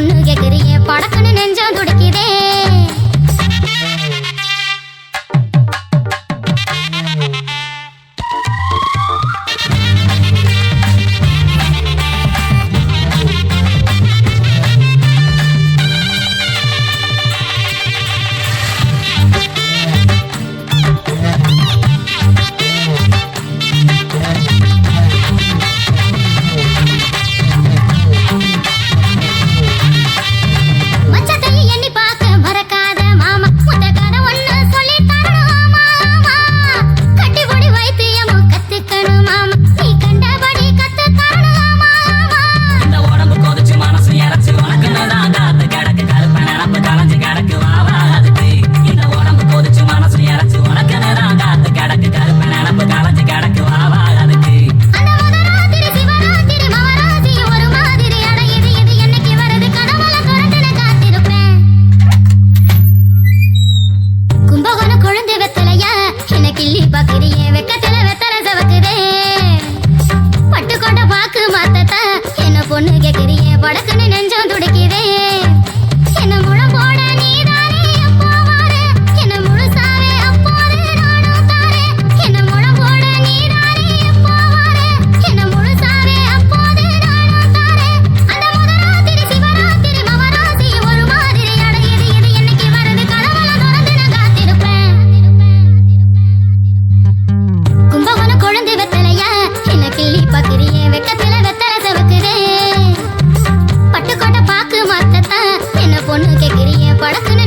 பொண்ணு கேக்குறியே படக்குன்னு நெஞ்சம் துடிக்குதே. பொண்ணு கேக்குறியே படக்குன்னு நெஞ்சம் துடிக்குதே. என்ன முழம் போட நீதானே எப்போ வாரு, என்ன முழுசாவே அப்போது நானும் தாரே. என்ன முழம் போட நீதானே எப்போ வாரு, என்ன முழுசாவே அப்போது நானும் தாரே. அந்த முதராத்திரி சிவராத்திரி மவராசி ஒரு மாதிரி அடையுது, இது என்னைக்கு வருது கதவெல்லாம் திறந்து நான் காத்திருப்பேன். கும்பகோணம் கொழுந்து வெத்தலையா என்ன கிள்ளி பாக்குறியே வெக்கத்துல வெத்தலை செவக்குதே. பட்டுக்கோட்டை பாக்கு மாத்தத்தான் என்ன பொண்ணு கேக்குறியே படக்குன்னு